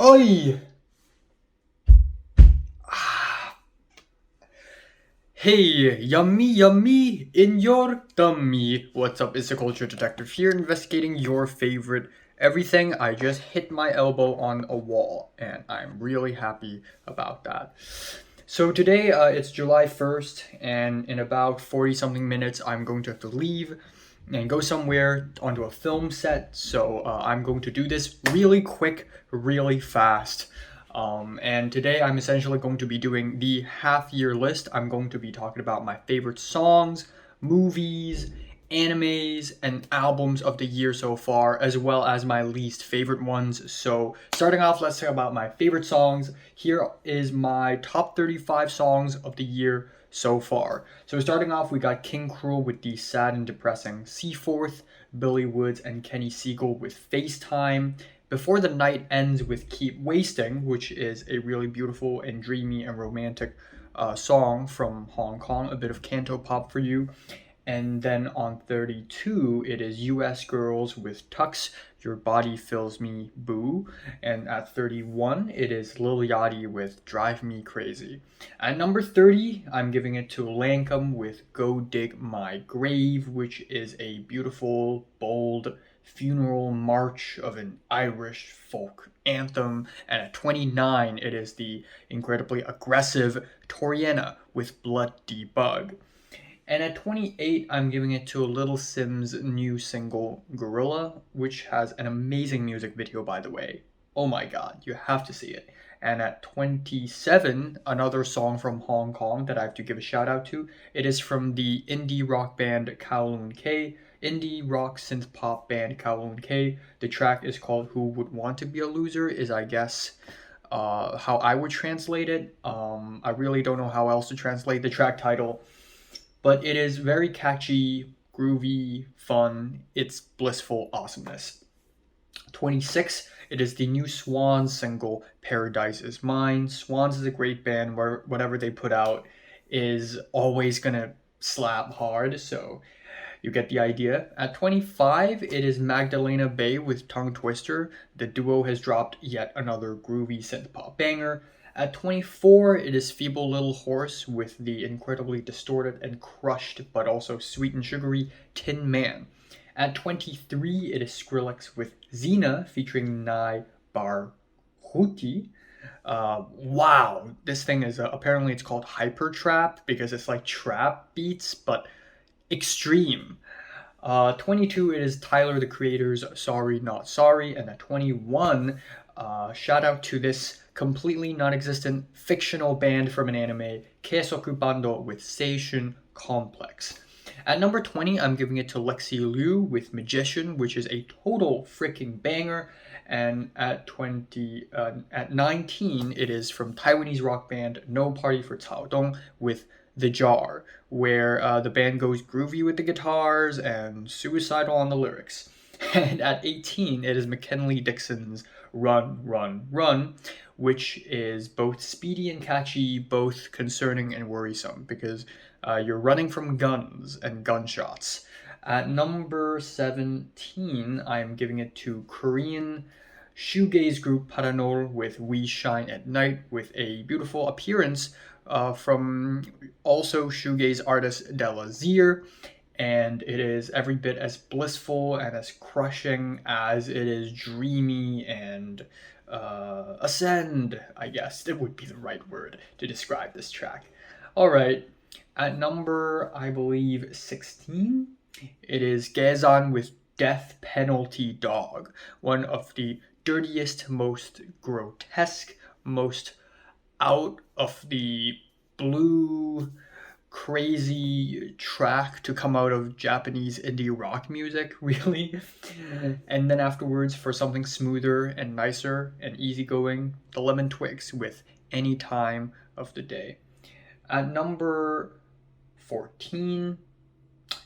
Oi! Hey, yummy, yummy in your tummy. What's up? It's the Culture Detective here, investigating your favorite everything. I just hit my elbow on a wall, and I'm really happy about that. So today, it's July 1st, and in about 40 something minutes, I'm going to have to leave and go somewhere onto a film set. So I'm going to do this really quick, really fast. And today I'm essentially going to be doing the half year list. I'm going to be talking about my favorite songs, movies, animes, and albums of the year so far, as well as my least favorite ones. So starting off, let's talk about my favorite songs. Here is my top 35 songs of the year so far. So starting off, we got King Krule with the sad and depressing Seaforth, Billy Woods and Kenny Segal with FaceTime, Before the Night Ends with Keep Wasting, which is a really beautiful and dreamy and romantic song from Hong Kong, a bit of canto pop for you. And then on 32, it is US Girls with Tux, Your Body Fills Me Boo. And at 31, it is Lil Yachty with Drive Me Crazy. At number 30, I'm giving it to Lankum with Go Dig My Grave, which is a beautiful, bold funeral march of an Irish folk anthem. And at 29, it is the incredibly aggressive TORIENA with Blood Debug. And at 28, I'm giving it to Little Simz' new single, Gorilla, which has an amazing music video, by the way. Oh my god, you have to see it. And at 27, another song from Hong Kong that I have to give a shout out to. It is from the indie rock band Kowloon K, indie rock synth pop band Kowloon K. The track is called Who Would Want to Be a Loser, is I guess how I would translate it. I really don't know how else to translate the track title. But it is very catchy, groovy, fun. It's blissful awesomeness. 26, it is the new Swans single, Paradise Is Mine. Swans is a great band where whatever they put out is always gonna slap hard, so you get the idea. At 25, it is Magdalena Bay with Tonguetwister. The duo has dropped yet another groovy synth pop banger. At 24, it is Feeble Little Horse with the incredibly distorted and crushed but also sweet and sugary Tin Man. At 23, it is Skrillex with Xena featuring Nai Barghouti. Wow, this thing is apparently it's called Hyper Trap because it's like trap beats but extreme. 22, it is Tyler the Creator's Sorry Not Sorry. And at 21, shout out to this completely non-existent fictional band from an anime, Kessoku Bando with Seishun Complex. At number 20, I'm giving it to Lexie Liu with Magician, which is a total freaking banger. And at 19, it is from Taiwanese rock band No Party For Cao Dong with The Jar, where the band goes groovy with the guitars and suicidal on the lyrics. And at 18, it is McKinley Dixon's Run, Run, Run, which is both speedy and catchy, both concerning and worrisome, because you're running from guns and gunshots. At number 17, I'm giving it to Korean shoegaze group Parannoul with We Shine at Night, with a beautiful appearance from also shoegaze artist Della Zier. And it is every bit as blissful and as crushing as it is dreamy and ascend, I guess. It would be the right word to describe this track. All right, at number, I believe, 16, it is Gezan with Death Penalty Dog, one of the dirtiest, most grotesque, most out of the blue, crazy track to come out of Japanese indie rock music, really. And then afterwards, for something smoother and nicer and easygoing, the Lemon Twigs with Any Time of the Day. At number 14,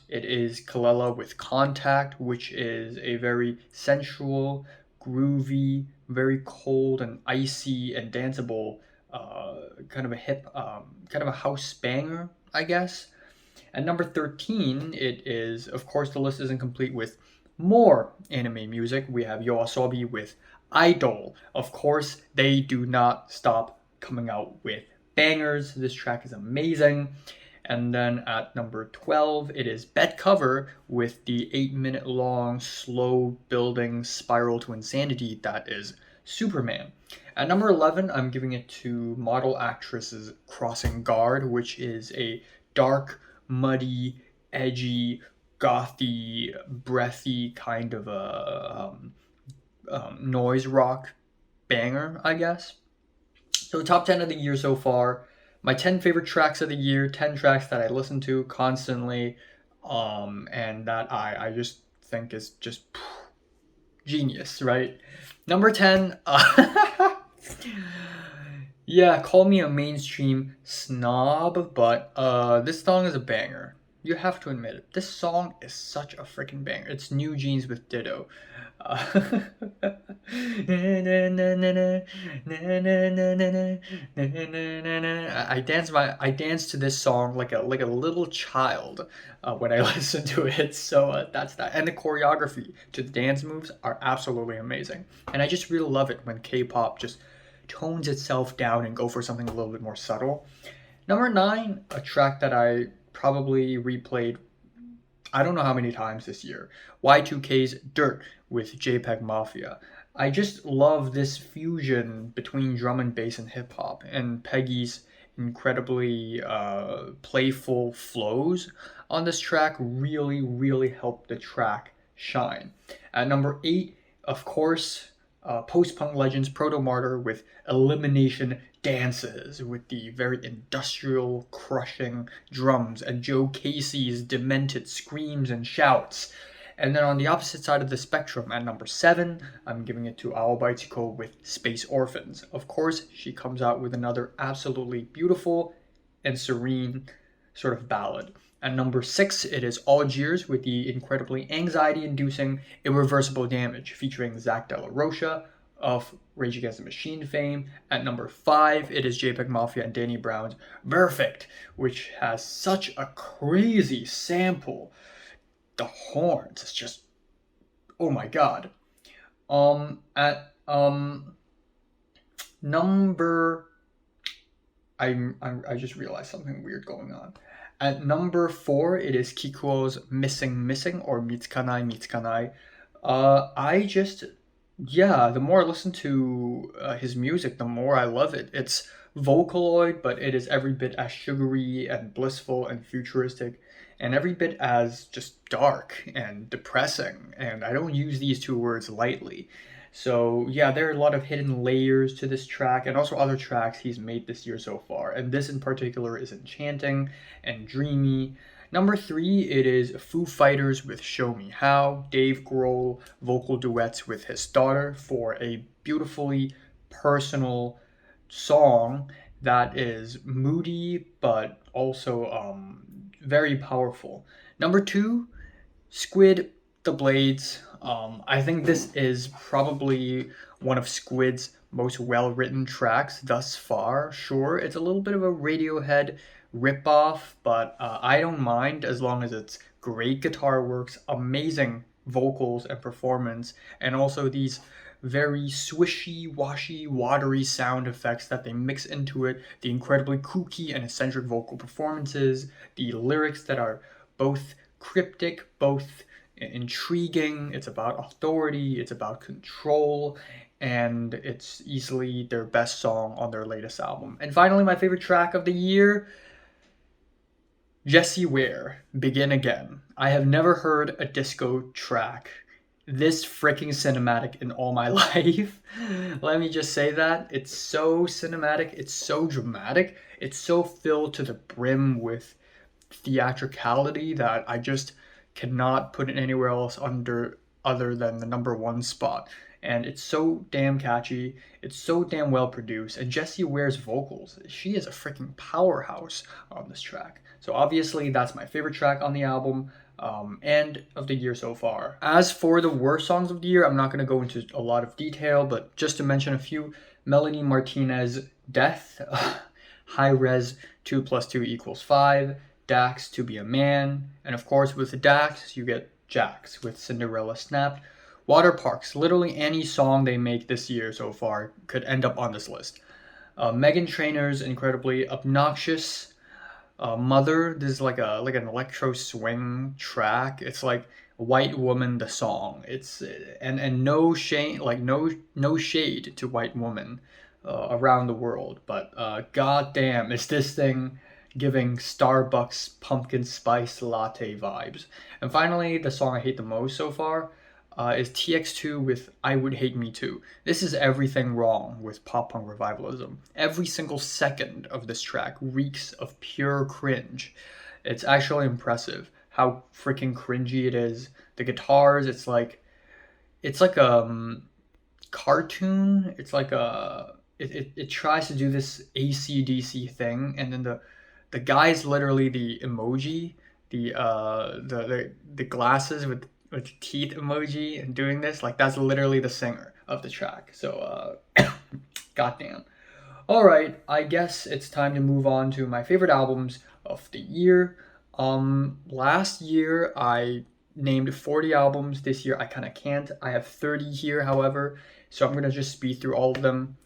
it is Kelela with Contact, which is a very sensual, groovy, very cold and icy and danceable kind of a hip, kind of a house banger, I guess. At number 13, it is, of course, the list isn't complete with More anime music, we have YOASOBI with Idol. Of course, they do not stop coming out with bangers. This track is amazing. And then at number 12, it is Betcover with the 8-minute long, slow building spiral to insanity that is Superman. At number 11, I'm giving it to Model Actress's Crossing Guard, which is a dark, muddy, edgy, gothy, breathy kind of a noise rock banger, I guess. So top 10 of the year so far. My 10 favorite tracks of the year, 10 tracks that I listen to constantly, and that I just think is just genius, right? Number 10, yeah, call me a mainstream snob, but this song is a banger. You have to admit it. This song is such a freaking banger. It's NewJeans with Ditto. I dance to this song like a little child when I listen to it. So that's that. And the choreography to the dance moves are absolutely amazing. And I just really love it when K-pop just tones itself down and go for something a little bit more subtle. Number 9, a track that I probably replayed I don't know how many times this year. Y2K's Dirt with JPEGMAFIA. I just love this fusion between drum and bass and hip hop, and Peggy's incredibly playful flows on this track really helped the track shine. At number 8, of course, post-punk legends Proto Martyr with Elimination Dances with the very industrial crushing drums and Joe Casey's demented screams and shouts. And then on the opposite side of the spectrum, at number 7, I'm giving it to Aobaitiko with Space Orphans. Of course, she comes out with another absolutely beautiful and serene sort of ballad. At number 6, it is Algiers with the incredibly anxiety-inducing Irreversible Damage featuring Zach De La Rocha of Rage Against the Machine fame. At number 5, it is JPEGMAFIA and Danny Brown's Perfect, which has such a crazy sample. The horns, it's just, oh my god. At number, I just realized something weird going on. At number 4, it is Kikuo's Missing or Mitsukanai. The more I listen to his music, the more I love it. It's Vocaloid, but it is every bit as sugary and blissful and futuristic, and every bit as just dark and depressing. And I don't use these two words lightly. So yeah, there are a lot of hidden layers to this track and also other tracks he's made this year so far. And this in particular is enchanting and dreamy. Number 3, it is Foo Fighters with Show Me How. Dave Grohl vocal duets with his daughter for a beautifully personal song that is moody but also very powerful. Number 2, Squid the Blades. I think this is probably one of Squid's most well-written tracks thus far. Sure, it's a little bit of a Radiohead ripoff, but I don't mind as long as it's great guitar works, amazing vocals and performance, and also these very swishy, washy, watery sound effects that they mix into it, the incredibly kooky and eccentric vocal performances, the lyrics that are both cryptic, both intriguing, it's about authority, it's about control, and it's easily their best song on their latest album. And finally, my favorite track of the year, Jessie Ware, Begin Again. I have never heard a disco track this freaking cinematic in all my life. Let me just say that. It's so cinematic, it's so dramatic, it's so filled to the brim with theatricality that I just cannot put it anywhere else other than the number 1 spot. And it's so damn catchy, it's so damn well produced, and Jessie Ware's vocals, she is a freaking powerhouse on this track. So obviously that's my favorite track on the album and of the year so far. As for the worst songs of the year, I'm not going to go into a lot of detail, but just to mention a few, Melanie Martinez, Death, High Res 2 + 2 = 5, Dax, To Be a Man, and of course with the Dax you get Jax with Cinderella Snapped. Water Parks, literally any song they make this year so far could end up on this list. Megan Trainor's incredibly obnoxious. Mother, this is like an electro swing track. It's like White Woman the song. It's and no shade, like no shade to White Woman around the world, but goddamn, is this thing giving Starbucks pumpkin spice latte vibes. And finally, the song I hate the most so far is TX2 with I Would Hate Me Too. This is everything wrong with pop punk revivalism. Every single second of this track reeks of pure cringe. It's actually impressive how freaking cringy it is. The guitars, it's like cartoon. It's like it tries to do this AC/DC thing, and then the guy's literally the emoji, the glasses with teeth emoji and doing this, like that's literally the singer of the track. So goddamn. All right, I guess it's time to move on to my favorite albums of the year. Last year I named 40 albums. This year I kind of can't. I have 30 here, however, so I'm gonna just speed through all of them.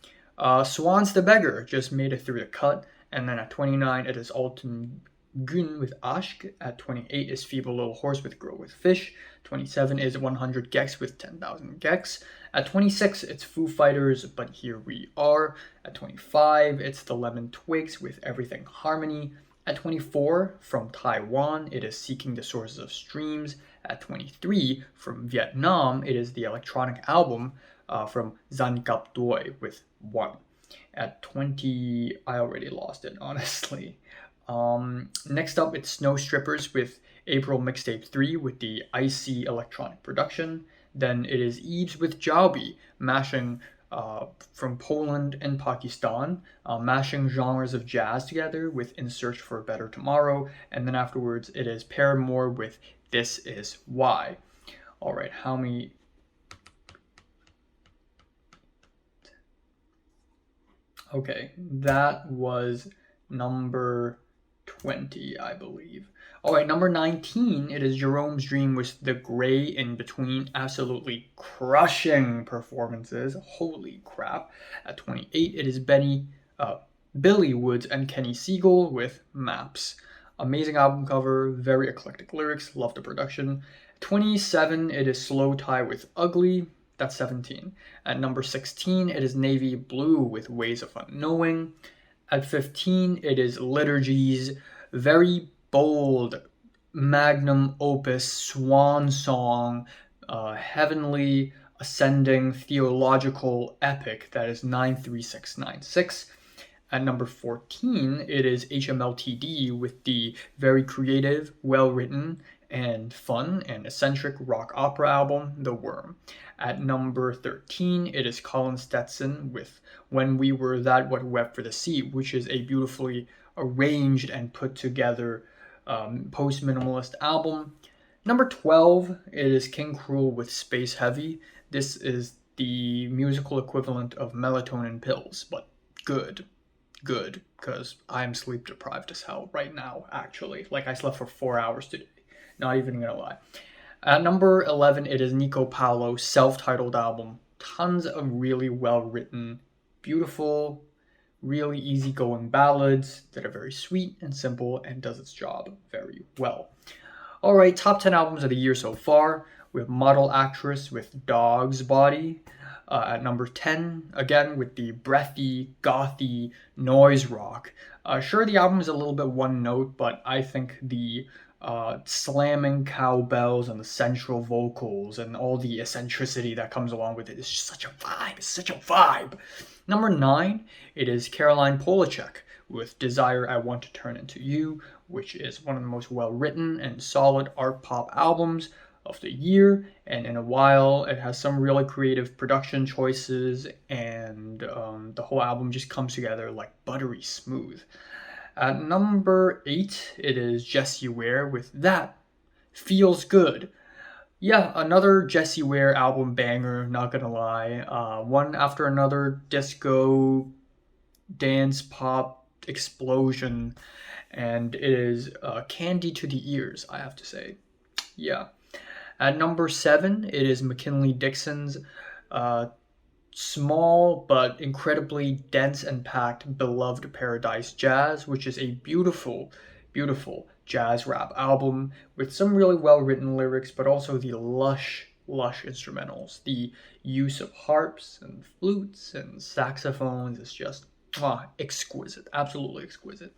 Swans the Beggar just made it through the cut, and then at 29 it is Alton Gun with Ashk. At 28 is Feeble Little Horse with Grow with Fish. 27 is 100 Gex with 10,000 Gex. At 26 it's Foo Fighters, But Here We Are. At 25 it's The Lemon Twigs with Everything Harmony. At 24 from Taiwan it is Seeking the Sources of Streams. At 23 from Vietnam it is the electronic album from Zan Cap Doi with One. At 20, I already lost it, honestly. Next up, it's Snow Strippers with April Mixtape 3 with the icy electronic production. Then it is Eves with Jaubi, mashing from Poland and Pakistan, mashing genres of jazz together with In Search for a Better Tomorrow. And then afterwards, it is Paramore with This Is Why. All right, how many... Okay, that was number 20, I believe. All right, number 19, it is Jerome's Dream with The Gray in Between. Absolutely crushing performances. Holy crap. At 28, it is Billy Woods and Kenny Segal with Maps. Amazing album cover, very eclectic lyrics, love the production. 27, it is Slow Tie with Ugly. That's 17. At number 16, it is Navy Blue with Ways of Unknowing. At 15, it is Liturgy's very bold magnum opus swan song, heavenly ascending theological epic that is 93696. At number 14, it is HMLTD with the very creative, well-written, and fun and eccentric rock opera album, The Worm. At number 13, it is Colin Stetson with When We Were That What Wept for the Sea, which is a beautifully arranged and put together post-minimalist album. Number 12, it is King Krule with Space Heavy. This is the musical equivalent of melatonin pills, but good, because I'm sleep deprived as hell right now, actually. Like, I slept for 4 hours today. Not even gonna lie. At number 11, it is Nico Paolo's self-titled album. Tons of really well-written, beautiful, really easygoing ballads that are very sweet and simple and does its job very well. All right, top 10 albums of the year so far. We have Model Actress with Dog's Body. At number 10, again with the breathy, gothy noise rock. Sure, the album is a little bit one note, but I think the slamming cowbells and the central vocals and all the eccentricity that comes along with it is just such a vibe. It's such a vibe. Number 9, it is Caroline Polachek with Desire I Want to Turn Into You, which is one of the most well-written and solid art pop albums of the year, and in a while it has some really creative production choices, and the whole album just comes together like buttery smooth. At number 8, it is Jessie Ware with That Feels Good. Yeah, another Jessie Ware album banger, not gonna lie. One after another disco, dance, pop explosion, and it is candy to the ears, I have to say. Yeah. At number 7, it is McKinley Dixon's small but incredibly dense and packed Beloved Paradise Jazz, which is a beautiful, beautiful jazz rap album with some really well written lyrics, but also the lush instrumentals. The use of harps and flutes and saxophones is just exquisite, absolutely exquisite.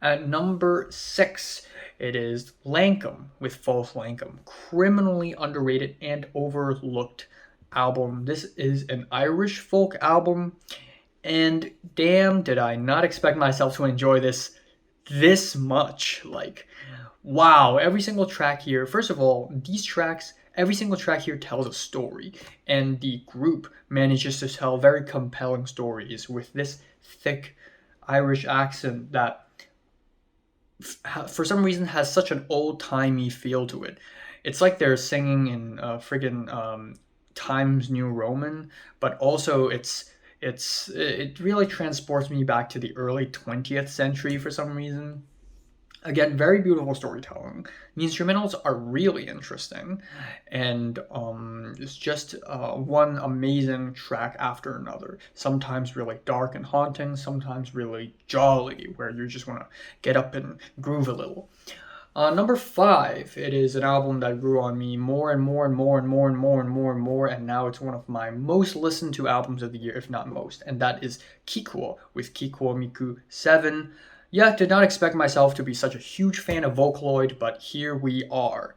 At number 6, it is Lankum with False Lankum, criminally underrated and overlooked album. This is an Irish folk album, and damn, did I not expect myself to enjoy this much. Like, wow, every single track here, first of all, these tracks, every single track here tells a story, and the group manages to tell very compelling stories with this thick Irish accent that for some reason has such an old-timey feel to it. It's like they're singing in friggin' Times New Roman, but also it really transports me back to the early 20th century for some reason. Again, very beautiful storytelling. The instrumentals are really interesting, and it's just one amazing track after another. Sometimes really dark and haunting, sometimes really jolly, where you just want to get up and groove a little. Number 5, it is an album that grew on me more and more and more and more and more and more and more, and now it's one of my most listened to albums of the year, if not most, and that is Kikuo with Kikuo Miku 7. Yeah, did not expect myself to be such a huge fan of Vocaloid, but here we are.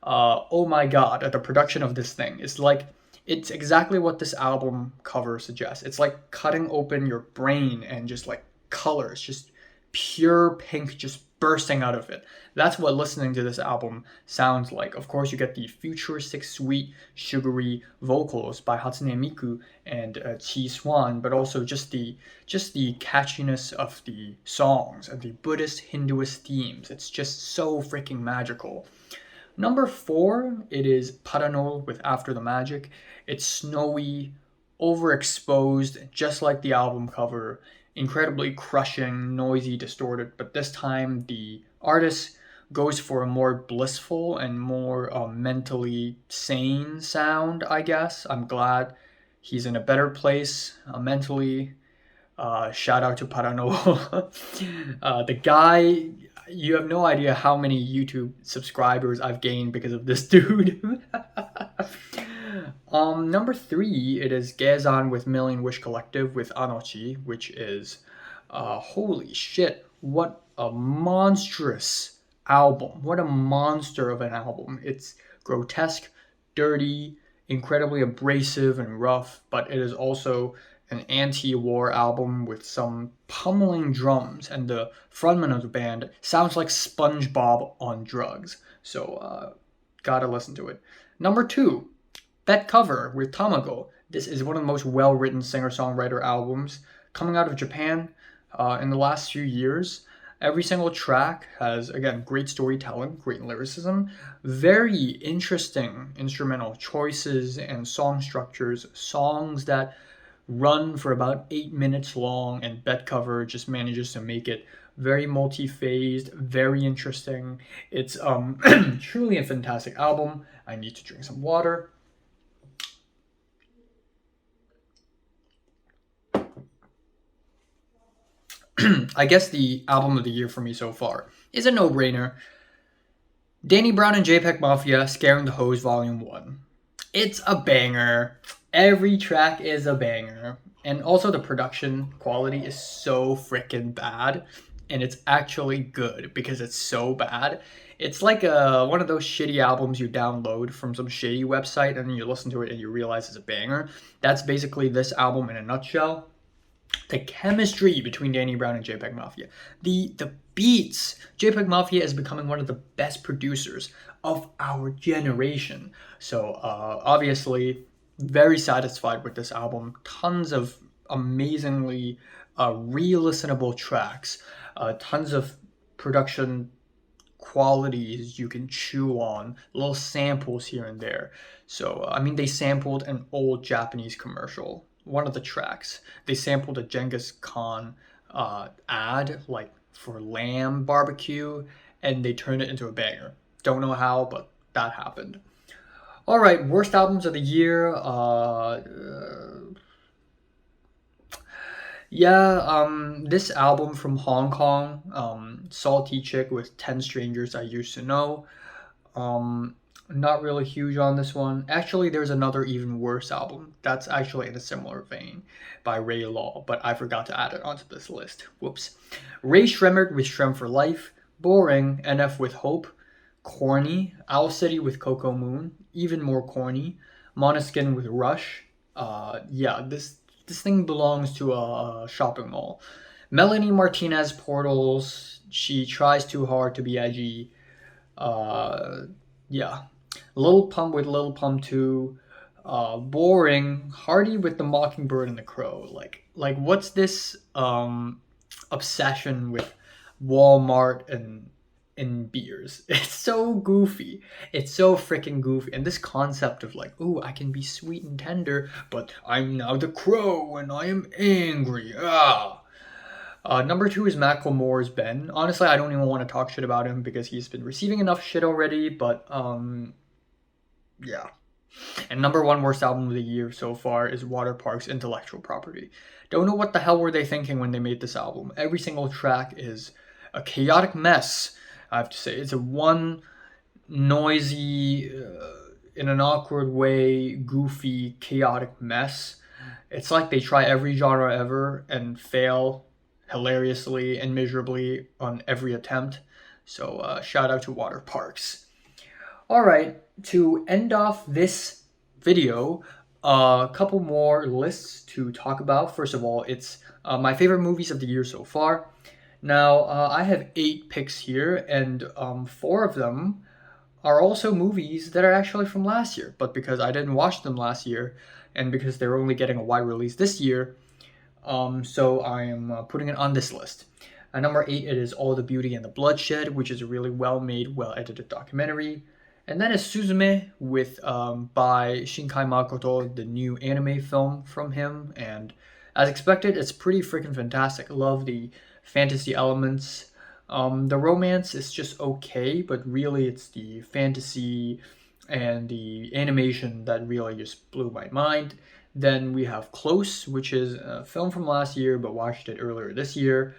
Oh my god, the production of this thing is like, it's exactly what this album cover suggests. It's like cutting open your brain and just like colors, just pure pink just bursting out of it. That's what listening to this album sounds like. Of course, you get the futuristic, sweet, sugary vocals by Hatsune Miku and Chi Swan, but also just the catchiness of the songs and the Buddhist Hinduist themes. It's just so freaking magical. Number 4, it is Parannoul with After the Magic. It's snowy, overexposed, just like the album cover. Incredibly crushing, noisy, distorted, but this time the artist goes for a more blissful and more mentally sane sound, I guess. I'm glad he's in a better place mentally. Shout out to Parannoul. The guy, you have no idea how many YouTube subscribers I've gained because of this dude. Number 3, it is Gezan with Million Wish Collective with Anochi, which is, holy shit, what a monstrous album. What a monster of an album. It's grotesque, dirty, incredibly abrasive and rough, but it is also an anti-war album with some pummeling drums, and the frontman of the band sounds like SpongeBob on drugs. So, gotta listen to it. Number 2, betcover with Tamago. This is one of the most well-written singer-songwriter albums coming out of Japan in the last few years. Every single track has, again, great storytelling, great lyricism, very interesting instrumental choices and song structures, songs that run for about 8 minutes long, and betcover just manages to make it very multi-phased, very interesting. It's truly a fantastic album. I need to drink some water. I guess the album of the year for me so far is a no-brainer. Danny Brown and JPEGMAFIA, Scaring the Hose Volume 1. It's a banger. Every track is a banger. And also the production quality is so freaking bad. And it's actually good because it's so bad. It's like one of those shitty albums you download from some shitty website and then you listen to it and you realize it's a banger. That's basically this album in a nutshell. The chemistry between Danny Brown and JPEGMAFIA. The beats. JPEGMAFIA is becoming one of the best producers of our generation. So obviously very satisfied with this album. Tons of amazingly re-listenable tracks. Tons of production qualities you can chew on. Little samples here and there. So, I mean, they sampled an old Japanese commercial. One of the tracks. They sampled a Genghis Khan ad, like for lamb barbecue, and they turned it into a banger. Don't know how, but that happened. All right, worst albums of the year. This album from Hong Kong, Salty Chick with 10 Strangers I Used to Know. Not really huge on this one. Actually, there's another even worse album that's actually in a similar vein by Ray Law, but I forgot to add it onto this list. Whoops. Ray Shremmerd with Shrem for Life, Boring, NF with Hope, Corny, Owl City with Coco Moon, even more corny, Måneskin with Rush. This thing belongs to a shopping mall. Melanie Martinez Portals, she tries too hard to be edgy. Lil Pump with Lil Pump 2, Boring, Hardy with the Mockingbird and the Crow. Like what's this obsession with Walmart and beers? It's so goofy. It's so freaking goofy. And this concept of like, ooh, I can be sweet and tender, but I'm now the Crow and I am angry. Number 2 is Macklemore's Ben. Honestly, I don't even want to talk shit about him because he's been receiving enough shit already, but yeah. And number 1 worst album of the year so far is Water Park's Intellectual Property. Don't know what the hell were they thinking when they made this album. Every single track is a chaotic mess, I have to say. It's a one noisy, in an awkward way, goofy, chaotic mess. It's like they try every genre ever and fail hilariously and miserably on every attempt. So shout out to Water Parks. Alright, to end off this video, a couple more lists to talk about. First of all, it's my favorite movies of the year so far. Now, I have 8 picks here, and 4 of them are also movies that are actually from last year. But because I didn't watch them last year, and because they're only getting a wide release this year, so I am putting it on this list. At number 8, it is All the Beauty and the Bloodshed, which is a really well-made, well-edited documentary. And then is Suzume with by Shinkai Makoto, the new anime film from him. And as expected, it's pretty freaking fantastic. I love the fantasy elements. The romance is just okay, but really it's the fantasy and the animation that really just blew my mind. Then we have Close, which is a film from last year, but watched it earlier this year.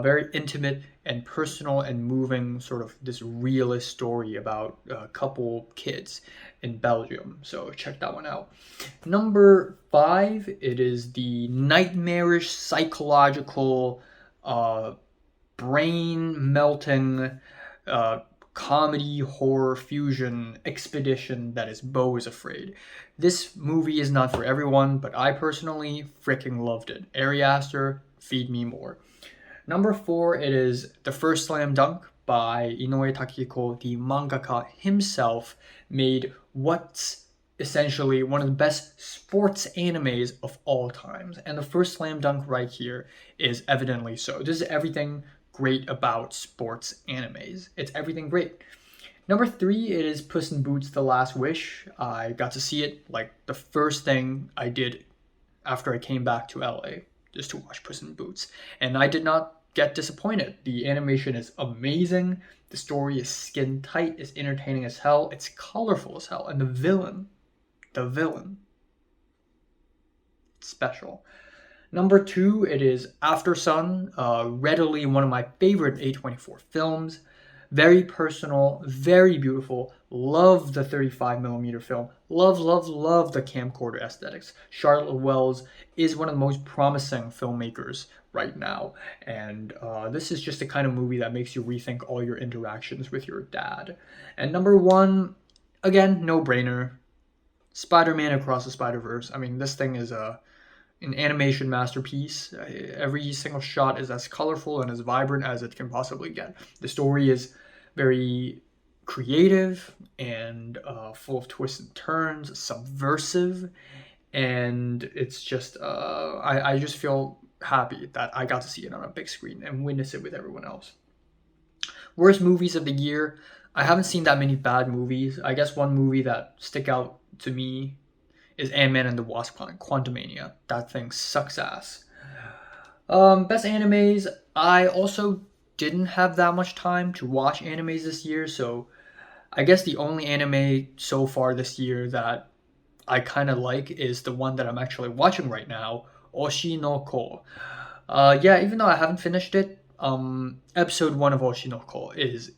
Very intimate and personal and moving, sort of this realist story about a couple kids in Belgium. So check that one out. Number 5, it is the nightmarish, psychological, brain-melting, comedy horror fusion expedition that is Beau is Afraid. This movie is not for everyone, but I personally freaking loved it. Ari Aster, feed me more. Number 4, it is The First Slam Dunk by Inoue Takiko, the mangaka himself, made what's essentially one of the best sports animes of all times. And The First Slam Dunk right here is evidently so. This is everything great about sports animes. It's everything great. Number 3, it is Puss in Boots: The Last Wish. I got to see it like the first thing I did after I came back to LA, just to watch Puss in Boots. And I did not get disappointed. The animation is amazing. The story is skin tight, it's entertaining as hell, it's colorful as hell, and the villain, it's special. Number 2, it is After Sun, readily one of my favorite A24 films. Very personal, very beautiful. Love the 35mm film. Love the camcorder aesthetics. Charlotte Wells is one of the most promising filmmakers right now. And this is just the kind of movie that makes you rethink all your interactions with your dad. And number 1, again, no-brainer. Spider-Man Across the Spider-Verse. I mean, this thing is an animation masterpiece. Every single shot is as colorful and as vibrant as it can possibly get. The story is very creative and full of twists and turns, subversive, and it's just I just feel happy that I got to see it on a big screen and witness it with everyone else. Worst movies of the year. I haven't seen that many bad movies. I guess one movie that stick out to me is Ant-Man and the Wasp: Quantumania. That thing sucks ass. Best animes. I also didn't have that much time to watch animes this year, so I guess the only anime so far this year that I kind of like is the one that I'm actually watching right now, Oshinoko. Yeah, even though I haven't finished it, episode 1 of Oshinoko is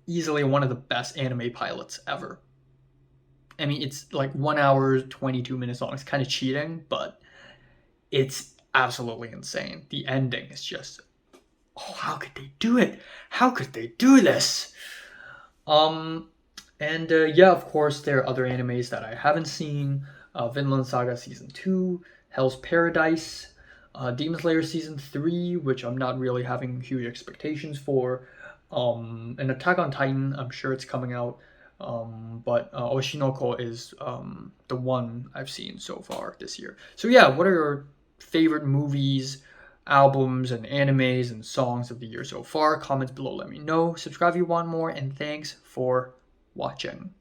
easily one of the best anime pilots ever. I mean, it's like 1 hour, 22 minutes long. It's kind of cheating, but it's absolutely insane. The ending is just, oh, how could they do it? How could they do this? Yeah, of course, there are other animes that I haven't seen. Vinland Saga Season 2, Hell's Paradise, Demon Slayer Season 3, which I'm not really having huge expectations for. And Attack on Titan, I'm sure it's coming out. But Oshinoko is the one I've seen so far this year. So yeah, what are your favorite movies, albums, and animes and songs of the year so far? Comments below, let me know. Subscribe if you want more, and thanks for watching.